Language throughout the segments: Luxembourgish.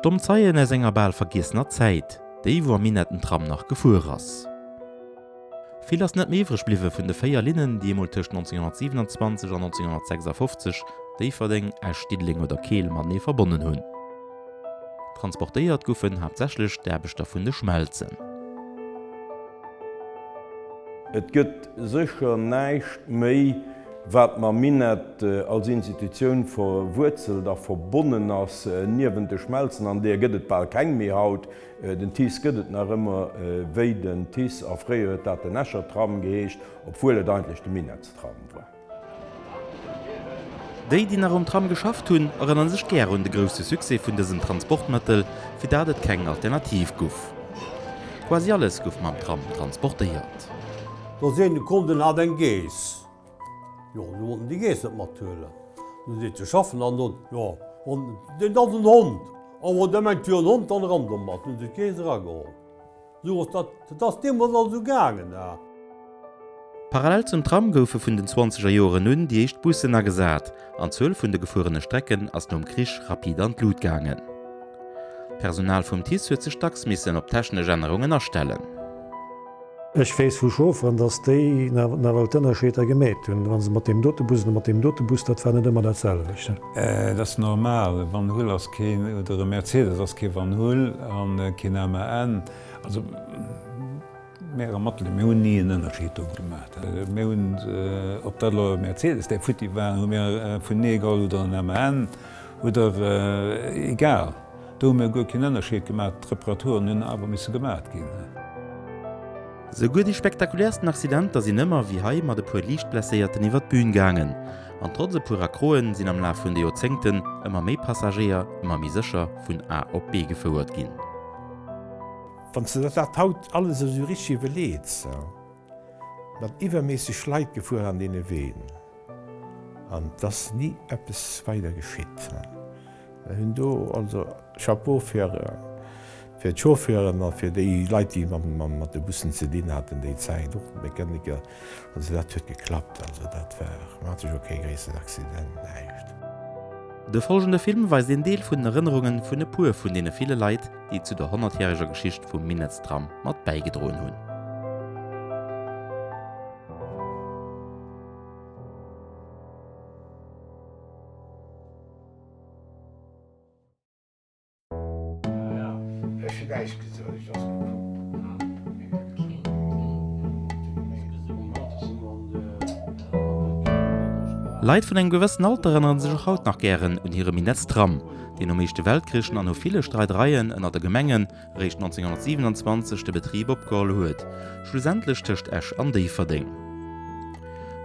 Stommzeien er senger Ball vergissener Zeit, déi wo Minuten Tram nach gefuhr ass. Viel ass net méiwrech bliwe vun de Féierlinnen, die emol tëcht 1927 an 1956 Déiferding Stidling oder Keel mat nee verbonnen hunn. Transportéiert goufen hauptsächlech d'Erbechter vun de Schmelzen. Et gëtt sicher näicht méi, wat man Minet als Institutioun verwurzelt a verbonnen ass niewen de Schmelzen, an der gëtt bal keng mé haut. Den Tis gëtt nach ëmmer wéi den Tis aréet, dat den Ächer Tram geheescht, opfuel et eigentlich de Minetstramm war. Déi, die nach Tram geschafft hunn, erinnern sech gär hun de grösste Suse vun dessen Transportmëttel, fir dat et keng Alternativ gouf. Quasi alles gouf mam Tram transportéiert. Da se de Kunden hat en Gees. Ja, du wollten die Gees net mat töle. Du dit ze schaffen an ja, den dat een Hund. Aber dem eng Tür Hund an Random mat de Gees go. So dat dem was al so gangen. Ja. Parallel zum Tram goufe vun den 20er Joren hunn die echt Bussen agesat, an 12 vun de gefuhrene Strecken ass nom Krisch rapid an Blut gangen. Personal vum Tis huet sech dacks missen op techne Generungen erstellen. Ech féis vu Schofern, dats déi nawalënner Scheter geméet hunn, wann se mat dem Dotebus mat dem Dotebus, dat fannet immer derzelwech. Das normal, wann Hull ass oder Mercedes ass ke van Hull an Kinmer en. Mé mat méun nie en ënnerscheet gemat. mé hun op dat Mercedes, déi futti waren mé vun Negal oder an MN oder egal. Do mé go kin ënnerscheet gemat Reparaturen hunn awer misse gemat ginn. So gut die spektakulärsten Accidenter sinn ëmmer wie hai mat de puer Liicht blesséierten iwwer d'Bün gangen. An trotze purer Kroen sinn am Laf vun de Jozengten ëmmer méi Passagier ëmmer mi secher vun A op B gefouert ginn. Wann ze dat haut alles so rich überleet, dat iwwermäßig Schleit gefuer an dee Ween. An das nie eppes weiter geschitt. Hunn do also Chapeau fir d'Chauffeuren an fir déi Leiit, die man mat de Bussen ze dien hat déi Zäit doch Mechaniker dat huet geklappt, also dat mat okay gréessen Accident neicht. De folgende Film weist den Deel vun Erinnerungen vun e puer vun dee viele Leiit, die zu der 100-jähriger Geschicht vum Minetstram mat beigedroen hunn. Leiit vun eng gewëssen Alter erinnern sech auch haut nach gieren un hire Minetstram, den um Echte Weltkriechen an no viele Streitereien ënner der Gemengen récht 1927 de Betrieb opgeholl huet, schlussendlech tëcht Äsch an Déiferding.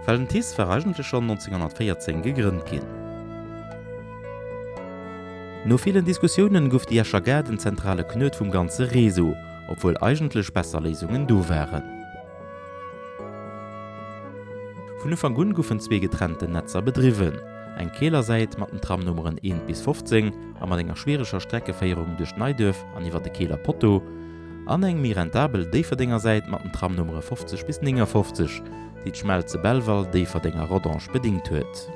Well den Tis war eigentlich schon 1914 gegrünnt ginn. No vielen Diskussionen gouf die Äscher gär den zentrale Knöt vum ganze Reso, obwohl eigentlich besser Lesungen do wären. Vun van Gunn goufen zwee getrennte Netzer bedriwen. Eng Keelerseit mat den Tramnummeren 1 bis 15 a mat enger schwerecher Streckeéierung duch Neidëf an iwwer de Keeler Potto, an eng mi rentabel Déiferdinger seit mat den Tramnummere 50 bis 50, die d'Schmelze Belval Déiferdinger Rodange bedingt huet.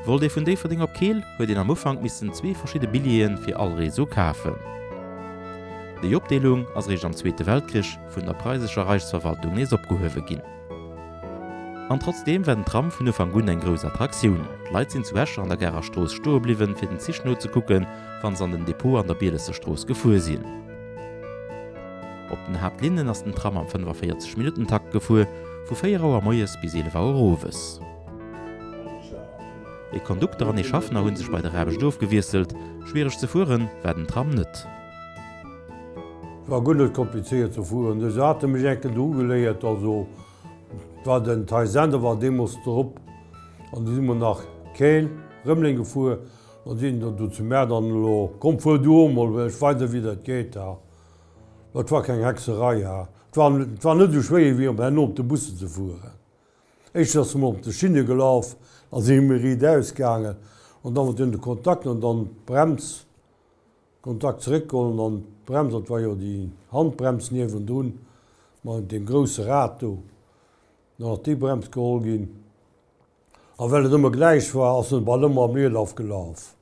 Wol déi vun Déiferding op Keel huet den am Ufang missen 2 verschiedene Billien fir all Reso kafen. Déi Opdeelung ass rich am Zweete Weltkrich vun der Preisescher Reichsverwaltung nees opgehowe ginn. An trotzdem werden Tram vun de van Gunn eng grous Attraktiun. Leiit sinn zuwäscher an der Gerer Stroos stoe bliwen fir den Zichno ze kucken, wann an den Depot an der Bieleser Stroos gefuer sinn. Op den Hauptlinnen ass den Tram am 45 Minutentakt gefuer, vu 4 Auer Moies bis 11 Auer Rowes. E Kondukter an e Schaffner hunn sech bei der Räbeg doof gewieselt, schwiereg ze fuhren werden Tram net. War gunnet kompliziert zu fuhren. De hatte mech enkel ugeléiert also war den Thaisender war demos op an die immer nach Keel Rëmmling gefuer an sinn dat du ze Mä an lo kom vu domal wech weiter wie dat geht ha. Dat war keg Hexerei ha. war net du schwéi wie en op de Busse ze fuhren. Eich ass op de Schiene gelauf als Emerie d'ausgange an dann wat in de Kontakt an dann Brems Kontakt zurückkommen an Brems dat war jo die Handbrems niewen doen, maar den grosse Rad toe. Nach die Brems gehol gin. A well et immer gleich war ass den Ballmmer Meel afgelauf.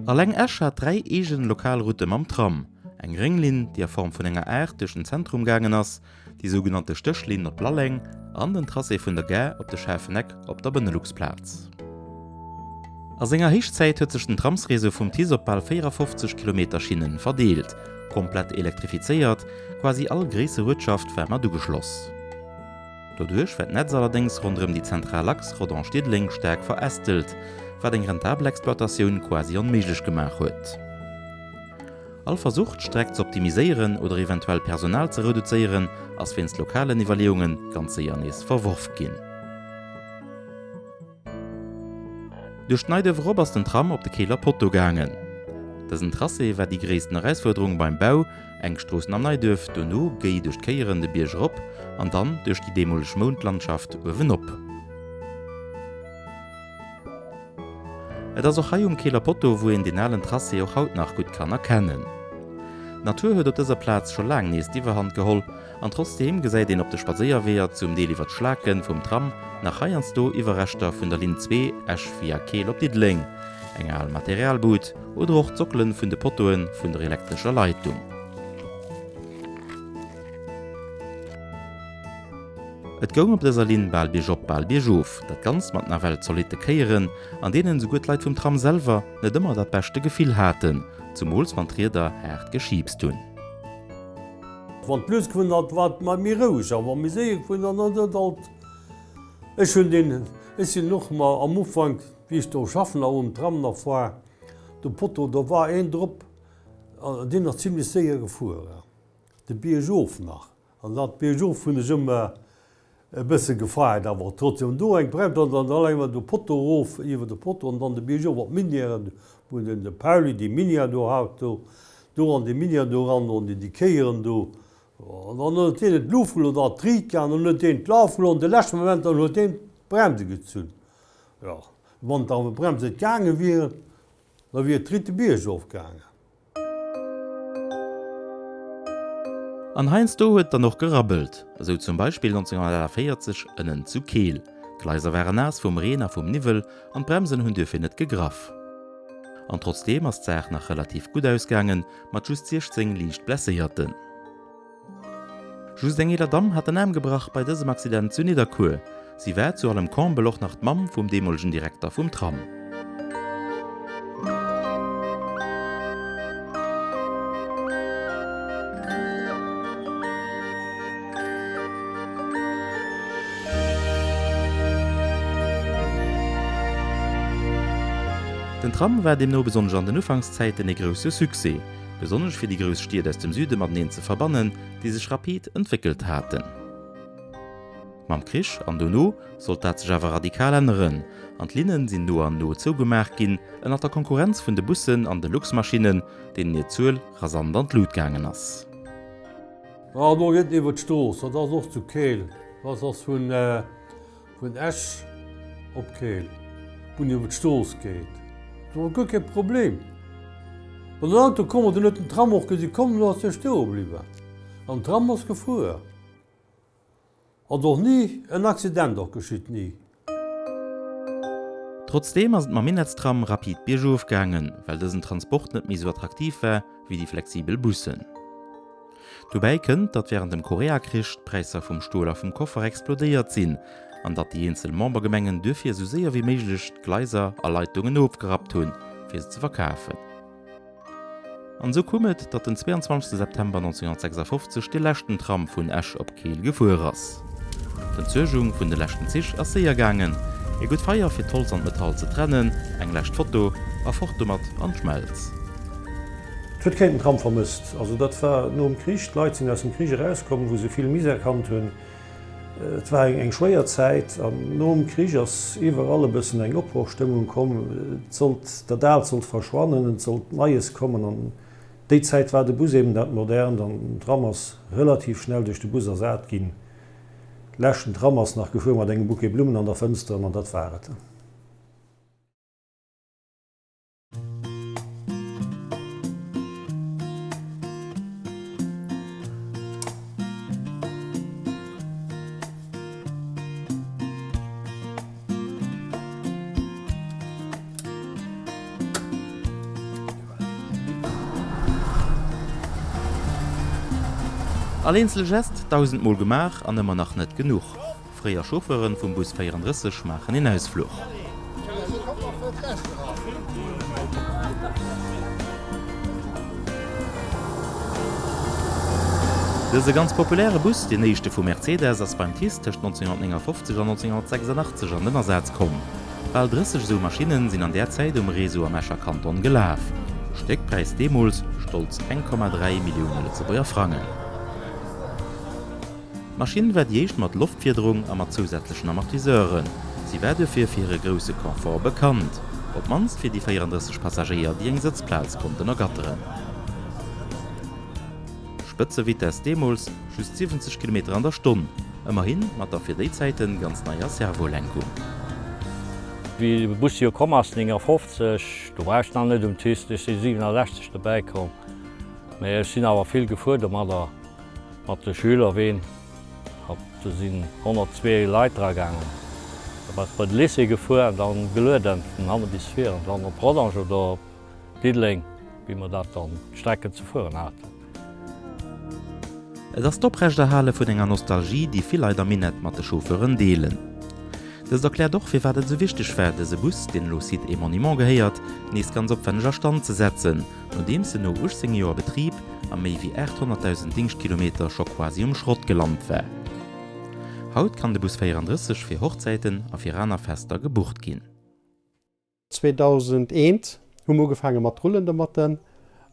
Alleng Esch hat 3 egen Lokalrouten am Tram. Eng Ringlin, die a Form vun enger Äer duch den Zentrum gangen ass, die sogenannte Stöchlin op Laleng, an den Trasse vun der Gä op de Schäfeneck op der Benelux-Platz. Als enger Hichzeit huet sech den Tramsreise vum Tiesopal 54 km Schienen verdeelt, komplett elektrifizeiert, quasi all gräse Wirtschaft wärmer dugeschloss. Dodurch wird Netz allerdings rund die Zentralachs Rodon-Stedling stark verästelt, wat eng rentable Exploitationun quasi onmöglich gemacht huet. All versucht streckt zu optimisieren oder eventuell Personal zu reduzieren, als wenns lokale Nivellierungen ganze Janis verworfen gehen. Durch Schneidew obersten Tram op de Kieler Porto gangen. Dessen Trasse war die größten Herausforderung beim Bau, Engstrossen am Neidew, Donau geht durch Keieren de Bierge op und dann durch die demolische Mondlandschaft oben op. Et ass auch hier Kieler Porto, wo in den allen Trasse auch haut nach gut kann erkennen. Natur huet op dieser Platz schon lang nees Iwerhand geholl, an trotzdem gesäit den op de Spazierwehr zum Deliwert Schlaken vom Tram nach Haiiansto Iwerrechter vun der Lin 2 Esch via Keel op Didling, egal Materialboot oder auch Zockelen vun de Portoen vun der elektrischer Leitung. Et gong op dieser Lin bal Bijop bal Bijouf, dat ganz mat na Welt solide Keieren, an denen so gut Leiit vom Tram selber net immer dat beste Gefühl hatten, zum Mols van Trieder hart geschiebst tun. Wann plus vun dat wat mat mir rouch, awer mir se vun dat Ech hun den sinn noch mal am Ufang wie ich do schaffen a Tram nach vor de Porto, da war en Drpp den er ziemlich séier gefuer. De Bierjoof nach. An dat Bierjoof vun de Summe bësse gefeit, awer trotzdem do eng bremt dann allwer de Portorof iwwer de Porto an dann de Bierjoof wat minieren wo den de Pauli die Minia do haut do an de Minia do an an die Keieren do. Dan het bloefel dat triet kan en het klaafel aan de laatste moment dan het bremse gezien. Ja, want dan we bremse gangen weer, dan weer tritte biers opgangen. An Heinsto huet er noch gerabbelt, so zum Beispiel 1940 ënnen zu Keel. Gleiser wären nass vum Renner vum Nivel an Bremsen hunn dürfen net gegraff. An trotzdem as Zech nach relativ gut ausgangen, mat just 16 liicht blesseierten. Just Engeder Damm hat den Namen gebracht bei diesem Accident zu Niederkur. Sie wär zu allem Korn beloch nach Mam vom demolischen Direktor vom Tram. Den Tram war dem no besonders an den Anfangszeiten e grösse Succès, besonders für die größten Städte aus dem Süden mit denen zu verbannen, die sich rapid entwickelt hatten. Mam Krisch an Donau sollte das sich aber radikal ändern, und die Linien sind nur an no zugemerkt gin, en hat der Konkurrenz von den Bussen an den Luxmaschinen, denen ihr Zuhl rasant an die Lut gegangen ist. Ja, da geht über die Straße, das ist auch zu Keel. Das ist von Esch auf Keel, wo über die Straße geht. Das ist gar kein Problem. Wenn ein Auto kommt und nicht ein Tram auch sie kommen, dann ist er stehen geblieben. Ein Tram ist gefahren. Hat doch nie ein Accident geschieht, nie. Trotzdem ist man mit Tram rapid Bierjouf gegangen, weil diesen Transport nicht mehr so attraktiv war wie die flexiblen Bussen. Dabei kommt, dass während dem Koreakrieg die Preise vom Stuhl auf dem Koffer explodiert sind und dass die einzelnen Membergemengen dafür so sehr wie möglich Gleiser und Leitungen aufgehabt haben, für sie zu verkaufen. Und so kommt, dass den 22. September 1956 der letzte Tram von Esch auf Keel gefahren ist. Die Zügung von der letzten Zisch ist sehr gegangen. Ein gut Feier für Holz und Metall zu trennen, ein letztes Foto, ein Foto mit und Schmelz. Es wird keinen Tram vermisst. Also das war nur im Krieg, die Leute sind aus dem Krieg rausgekommen, wo sie viel Mies erkannt haben. Es war eine schwere Zeit. Nur im Krieg ist überall ein bisschen eine Abbruchstimmung gekommen. Der Dal sollte verschwinden, es sollte Neues kommen. Und die Zeit war der Bus eben das modern, dann Tram ist relativ schnell durch den Bus ersetzt ging. Lächten Tram ist nach Gefühl mit einem Bouquet Blumen an der Fenster und das war es. Alleinzel Gest 1000 Mal gemach an immer nach net genug. Freier Chauffeuren vum Bus 34 machen den Ausflug. Dese ganz populäre Bus, den nächste vu Mercedes ass beim Tis tech 1950 an 1986 an dennersatz kom. Bald 30 so Maschinen sinn an der Zeit Reso am Escher Kanton gelaf. Steckpreis Demols stolz 1,3 Millionen Lützeburger Franken. Maschinen werden jecht mat Luftfirderung a mat zusätzlichen Amortiseuren. Sie werden fir ihre grosse Komfort bekannt. Ob mans fir die 34 Passagier die eng Sitzplatz konnten ergatteren. Spitze Vitesse Demols schüss 70 km an der Stunde. Immerhin mat der fir déi Zeiten ganz naier Servolenkung. Wie de Bus hier kom ass 50, du warst an net Tis 67 dabeikom. Mei sinn awer viel gefuert mat de Schüler ween sinn 102 Leiiteragangen. was bei Lisse gefuer dann gelöden haben die Sphären dann op Rodange oder Didling, wie man dat dann Strecken zu fuhren hat. Das Doprechte Halle vun enger Nostalgie, die viel leider Minet mat de Chauffeuren deelen. Das erklärt doch, wie war so wichtig wär, se Bus, den Lucid e Monument geheiert, nies ganz op fënneger Stand zu setzen, no dem se no 18 Joer Betrieb am méi wie 800.000 Dingskilometer scho quasi Schrott gelandt wär. Haut kann de Bus 34 fir Hochzeiten a Iraner Fester gebucht ginn. 2001 hun gefangen mat Trullende Matten,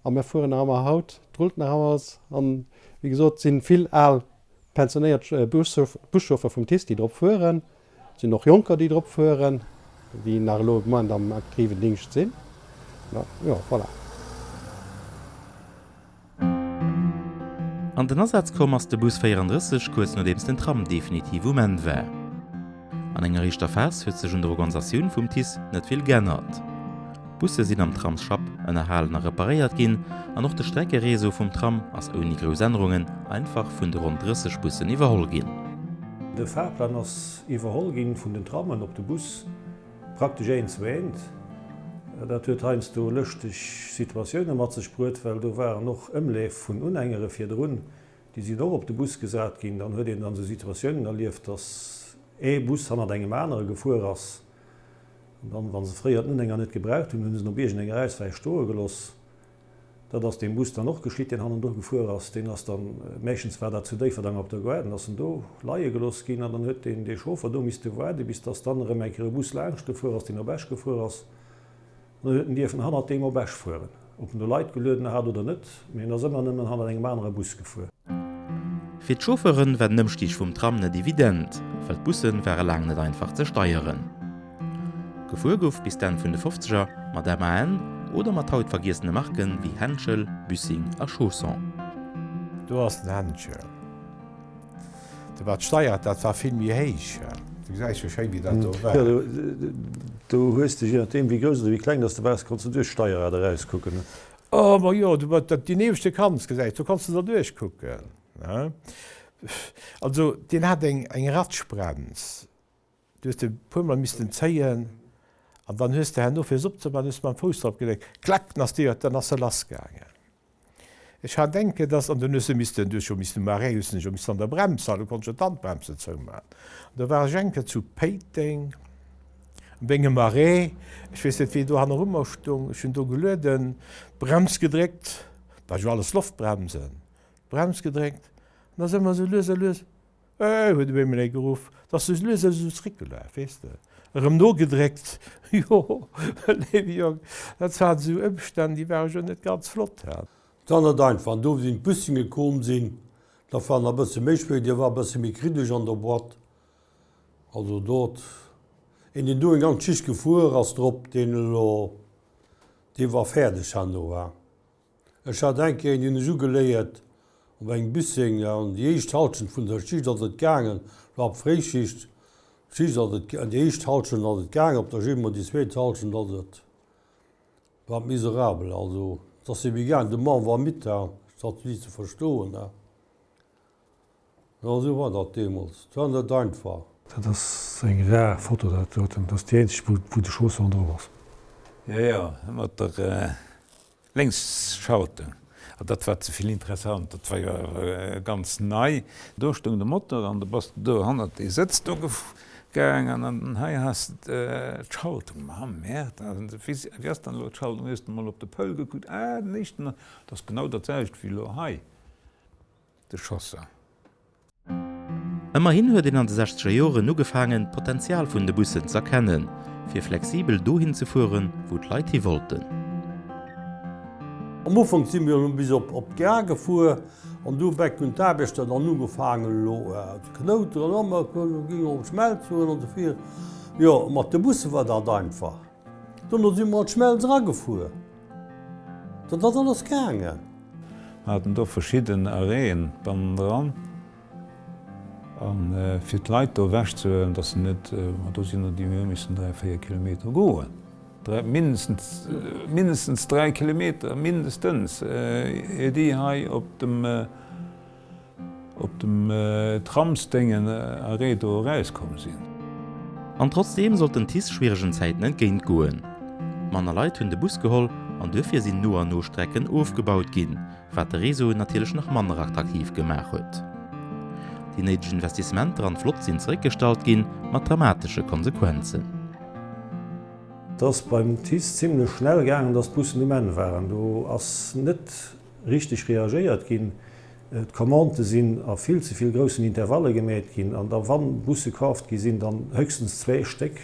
am fuhren Hammer Haut, Trulltenhammers an wie gesot sinn vill all pensioniert Buschoffer vum Tis, die drop fuhren, sind noch Junker, die drop fuhren, die nach Lomann am aktive Dingcht sinn. Ja, voilà. An den Ersatz kom ass de Bus 34 kurz no dems den Tram definitiv wär. An enger Richter Vers huet sech hun d Organisatioun vum TIS net vill gennert. Busse sinn am Tramschap ënnerhalen reparéiert ginn, an noch de Streckereso vum Tram ass oni Grosänerungen einfach vun de rund 30 Bussen iwwerholl ginn. De Fahrplan ass iwwerholl ginn vun den Trammen op de Bus praktisch eens wéint. Dat huet heinst du lëchteg Situationioune mat ze sprut, well du war noch ëmleef vun unengere fir Drun, die sie do op de Bus gesat ginn, dann huet an se Situationioun erlieft, dats Bus han engem Mänere gefuer ass. Dann wann se fréiert enger net gebraucht hun hunn no Biergen enger Reisfäi Stoe geloss, dat ass dem Bus dann noch geschit den han do gefuer ass, den ass dann méchens war dat zu déi verdang op der Gweiden, ass do Laie geloss ginn, an dann huet den dei Schofer do mis de Weide, bis dats dannere méikere Bus langcht gefuer ass den er Bech gefuer ass. hueten Dir vun 100 Demer Bech fuhren. Op de Leiit gelöden hat oder net, mé der simmer nëmmen han eng manere Bus gefuer. Fir d'Chauffeuren werden nëmmstich vum Tram net dividend, weil Bussen wäre lang net einfach ze steieren. Gefuer gouf bis dann vun de 50er mat der MAN oder mat haut vergiessene Marken wie Henschel, Büssing a Chausson. Du hast den Henschel. De wat steiert, dat war film wie héich. Du huest dem wie gröse wie klein dat du kannst du durchsteier rauskucken. Oh ma jo, du dat die neefste Kans gesäit, du kannst da durchkucken. Ja? Also den hat eng Radsprens. Du de Pummer mis den zeien an dann hust her no fir op man man Fuß abgelegt. Klack nas Dir dann ass lass gange. Ich ha denke, dats an de Nësse mis mis Maréussen mis an der Brems du kon Tandbremse zou ma. Da war Genke zu Peting, Benge Maré, ich wees net wie du an der Rummerstung hun do gelöden, Brems gedrégt, da jo alles Loftbremsen. Brems gedrégt, da se man se lose. Huet we me geuf, dat se lose Rikul feeste. No gedrégt Jo dat hat so ëmstand, die war jo net ganz flott her. Dann dein van do sinn Bussen gekom sinn, da fan a bësse méichpé, Di war bësse mé kritech an der Bord. Also dort en den do en gang schiich gefuer ass Drpp de war fäerdeg an do war. Ech hat denke en Di so geléiert om eng Bussing an Di eicht Halschen vun der Schicht dat et gangen war opréchicht an Di eicht Halschen dat et gang op der Gimmer Di zweet Halschen dat et war miserabel. Also dat se wie gang de Mann war mit dat wie ze verstoen. So war dat Demos. Der deint war. Dat ass eng rare Foto dat dats Dich wo de Schoos an wass. Ja mat der längs schaute. Dat war zuviel interessant. Dat war ja ganz nei. Durchstung de Motor an der Bas do han die sitzt do gegangen an hei hast Schaltung Mä dann lo Schaltung ist mal op de Pöll gekut nicht das genau datcht wie lo hai de Schosse. Immerhin huet in an de 60er Jore nu gefangen Potenzial vun de Bussen zu erkennen, fir flexibel dohin zu fuhren, wo d Leiit hi wollten. Am Ufang sind wir bis op Ger gefu an du weg hun Tabecht an nu gefangen lo Knoter an ging op Schmelz an defir. Ja mat de Busse war dat einfach. Dann si mat Schmelz raggefu. Dat dat alles kegen. Hatten do verschieden Areen beim dran. An fir d Leiit do wäch ze, dat se net dosinn die missen 3-4 Kilometer goen. Mindestens 3 Kilometer mindestens die hai op dem Tramsdengen Redo rauskommen sinn. An trotzdem sollten tiesschwieregen Zeiten entgéint goen. Manner Leiit hunn de Bus geholl an dëfir sinn no an Strecken aufgebaut ginn, wat de Reso natilech nach Manner attraktiv gemach huet. Die neideg Investissementer an Flot sinn zréckgestalt ginn mat dramatische Konsequenzen. Das beim TIS ziemlich schnell gegangen, dass Bussen die Männer waren. Du hast nicht richtig reagiert gehen. Die Kommande sind auf viel zu viel großen Intervalle gemäht gehen. Und da wann Busse gekauft sind dann höchstens 2 Stück.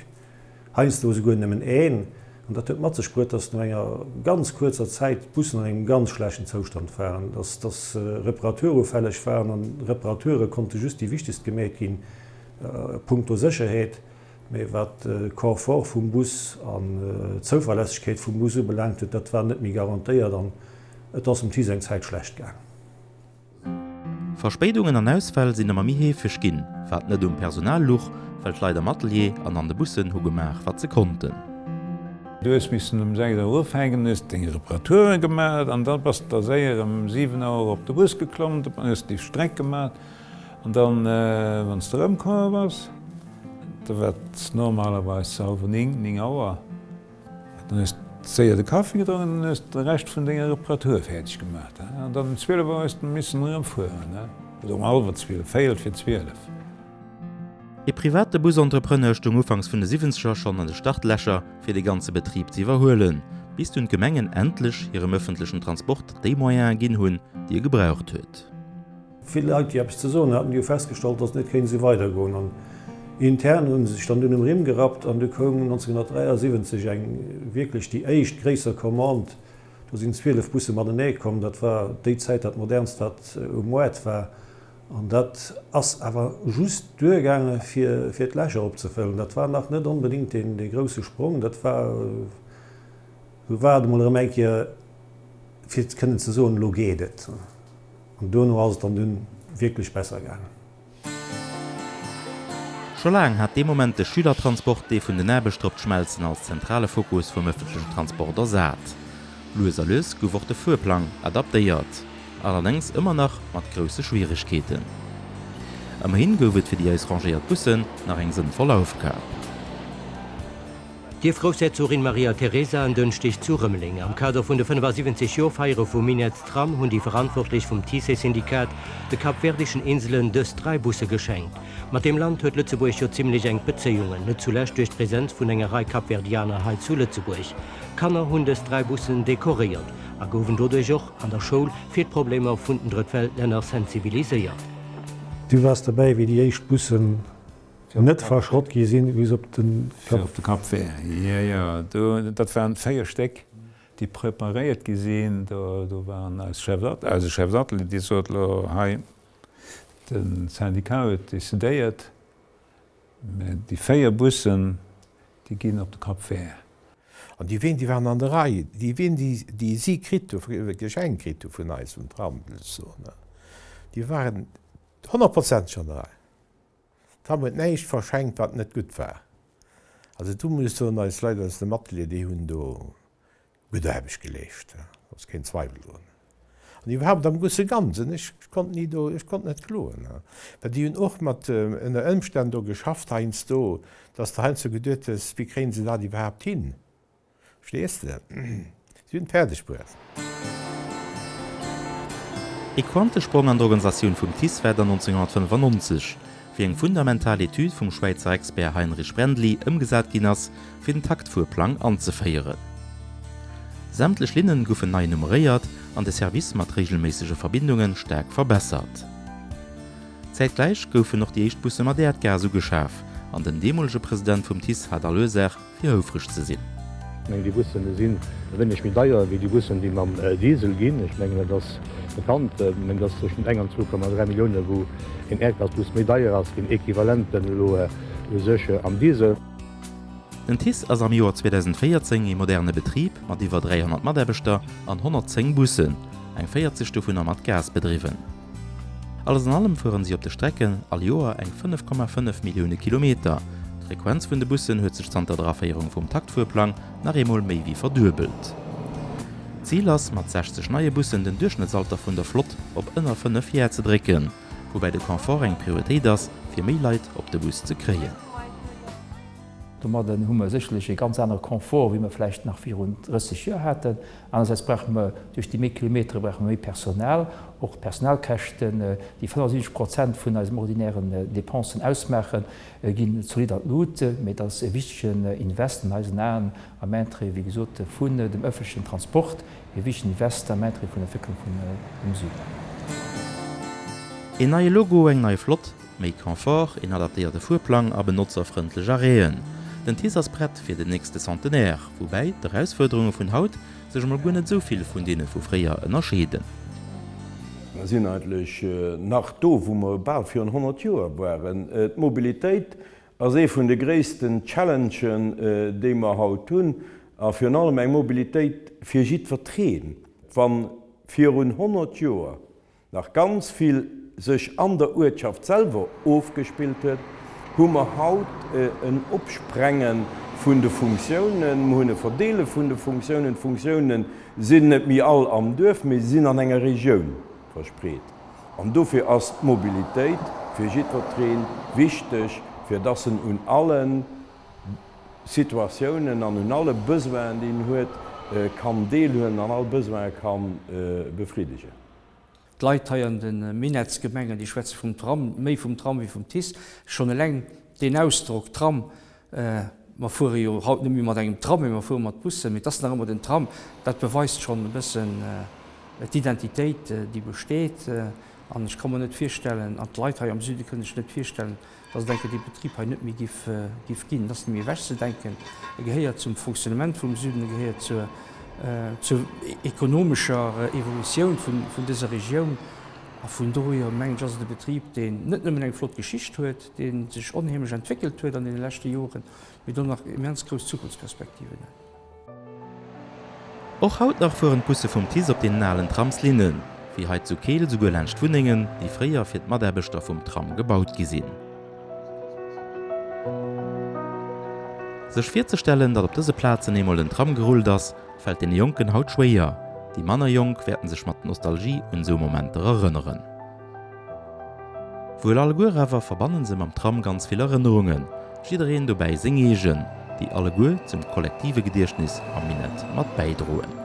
Heißt du sogar nehmen ein. Und das hat man gespürt, dass in einer ganz kurzer Zeit Bussen in einem ganz schlechten Zustand waren. Dass Reparaturen fällig waren und Reparaturen konnten just die wichtigsten gemäht gehen. Punkto Sicherheit. wat Komfort vum Bus an Zollverlässigkeit vum Buse belangt, dat war net mir garantiiert an et ass dem Tieseng Zeit schlecht gang. Verspätungen an Ausfall sinn am mihefech ginn, wat net Personalluch, weil leider Matelier an de Bussen hogemach wat ze konnten. Dus missen se der Rufhängen is de Reparaturen gemat, an dat was der seier 7 Euro op de Bus geklommen, man is die Streck gemat, an dann wanns der ëmkom was. Da wird normalerweise sauber 9 Uhr. Dann ist sehr der Kaffee getrunken, dann ist der Rest von der Reparatur fertig gemacht. Und dann 12 Uhr ist ein bisschen rumfahren. Oder um 11 fehlt für 12. E private Busentrepreneur stung ufangs vun de 70er schon an de Startlächer fir de ganze Betrieb ze iwwerhoelen, bis hun Gemengen endlich ihrem öffentlichen Transport déi Moyen ginn hunn, die gebraucht huet. Viele Leute, die Saison hatten die festgestellt, dass nicht können sie weitergehen. Intern haben sie sich dann in den Riemen gehabt und da kam 1973 wirklich die echt größere Kommande. Da sind 12 Busse mal näher gekommen, das war die Zeit, das modernste Wort war. Und das ist aber just durchgegangen, für die Lächer abzufüllen. Das war noch nicht unbedingt der große Sprung, das war mal ein bisschen, für die Saison lo geht. Und dann war es dann wirklich besser gegangen. Schon lang hat de moment de Schülertransport dee vun den Näbestrop-Schmelzen als zentrale Fokus vum öffentlichen Transport ersat. Loser Lus gewort de Fuhrplan adaptéiert, allerdings immer noch mat grosse Schwierigkeiten. Immerhin gowet fir die ausrangiert Bussen nach eng sinnvoller Aufgabe. Die Frausetzorin Maria Theresa an den Stich zu Römmeling. Am Kader vun de 75 Jofeiere vum Minet Tram hunn die verantwortlich vum TC-Syndikat de kapverdischen Inseln des 3 Busse geschenkt. Mat dem Land huet Lützeburg jo ziemlich eng Bezeungen, net zulächt durch Präsenz vun engerei Kapverdianer halt zu Lützeburg. Kanner hunn des 3 Bussen dekoriert, a goufen dodurch och an der Schul fir Probleme vun den Drittweltländer sensibilisiert. Du warst dabei, wie die echt Bussen net verschrott gesinn wie op den Kap. Ja, dat waren 4 Steck, die präpariert gesinn, do waren als Chefsattel, die so ha den Syndikat décidéiert die 4 Bussen, die ginn op de Kap. Und die wen die waren an der Reihe, die wen die sie krit Geschenkkrit vun Eis und Traum so. Die waren 100% schon da. Da huet neicht verschenkt, wat net gut war. Also du musst so als Leider als de Matelier die hunn do gutäbeg gelecht. Das kein Zweifel. Und die haben am gusse ganzen ich konnte net kloen. Die hunn och mat en der Ömstand do geschafft heinz do, dats der hein so gedet ist, wie kreen sie da die überhaupt hin? Stehst du? Sie sind fertig. E Quantesprung an d'Organisation vum TIS wär 1995 fir eng fundamentale Etude vum Schweizer Expert Heinrich Brendli ëmgesat gin ass fir den Taktfuhrplan anzufeieren. Sämtlech Linnen goufen nei nummeriert an de Service mat regelmäßige Verbindungen stärk verbessert. Zeitgleich goufen noch die Echtbusse mat Erdgas geschaf, an den demolsche Präsident vum TIS hat Löser fir aufrich ze sinn. Die Bussen sinn wenn ich mit deier wie die Bussen, die man Diesel gin. Ich mengge das bekannt, das zwischen engern 2,3 Millionen, wo in Erdgasbus Medaier als den Äquivalenten seche am Diesel. Den TIS ass am Joar 2014 e moderne Betrieb mat iwwer 300 Maderbeter an 110 Bussen, eng 40 vun mat Gas bedriwen. Alles in allem fuhren sie op de Strecken all Joer eng 5,5 Millioune Kilometer. Die Frequenz vun de Bussen huet sech stand der Draféierung vum Taktfuhrplan nach emol méi wie verdürbelt. Ziel ass mat 60 neue Bussen den Durchschnittsalter vun der Flot op ënner 5 Jahr ze drecken, wobei de Komfort eng Prioritéit ass fir méi Leiit op de Bus ze kreien. Den hummer sicherlich ganz aner Komfort, wie man vielleicht nach 34 Jahren hätten. Andererseits brechen wir durch die Kilometer brechen wir Personal, auch Personalkächten, die 75% von unseren ordinären Depensen ausmachen, gehen solider Lute mit das wichtigen Investment am Maintre, wie gesagt, von dem öffentlichen Transport, ein wichtiges Invest am Maintre von der Entwicklung vom Süden. Ein neues Logo, ein neues Flot, mehr Komfort, ein adaptierter Fuhrplan, aber nutzerfreundliche Arenen. Den TIS ass Brett fir de nächste Centenär, wobei de Herausforderungen vun Haut sech mal gonnet soviel vun denen vu Fréier ënnerscheden. Wir sind eigentlich nach do, wo wir bald 400 Jahre waren. Die Mobilität als eine von den größten Challenges, die wir heute tun, für allem eine Mobilität für jeden vertreten. Von 400 Jahren nach ganz viel sich an der Wirtschaft selber aufgespielt hat, haben wir heute ein Absprengen von den Funktionen, eine Verdelen von den Funktionen. Funktionen sind nicht mehr alle am Dorf, wir sind an einer Region verspricht. Und dafür ist die Mobilität für jeden vertreten wichtig, für das in allen Situationen, an alle Besoinen, die man hat, kann teilhaben, an alle Besoinen kann befriedigen. Die Leute in den Minnetzgemengen, die schwätzen vom Tram, mehr vom Tram wie vom TIS, schon lange den Ausdruck Tram. Man fuhr ja heute nicht mehr mit einem Tram, man fuhr mit Bussen, mit das noch immer den Tram. Das beweist schon ein bisschen die Identität, die besteht. Und ich kann mir nicht vorstellen, und die Leute am Süden können sich nicht vorstellen, dass denke, die Betrieb nicht mehr gehen. Das ist nicht mehr wegzudenken. Gehört zum Funktionament vom Süden, gehört zur ökonomischer Evolution von dieser Region. Von daher meine ich, dass der Betrieb den nicht nur eine flotte Geschichte hat, den sich unheimlich entwickelt hat in den letzten Jahren, mit dann noch immens große Zukunftsperspektiven. Auch heute noch fuhren Busse vom TIS auf den nahen Tramslinien, wie heute zu Kehl sogar Lernstwuningen, die früher für die Maderbestoff vom Tram gebaut gesehen. Sich vorzustellen, dass auf diese Plätze einmal den Tram gerollt ist, fällt den Jungen haut schwer. Die Männerjung werden sich mit Nostalgie und so Momente erinnern. Wohl alle Gurever verbannen sie am Tram ganz viele Erinnerungen. Jederin dabei singen, die alle gut zum kollektiven Gedächtnis am Minnet mit beidrohen.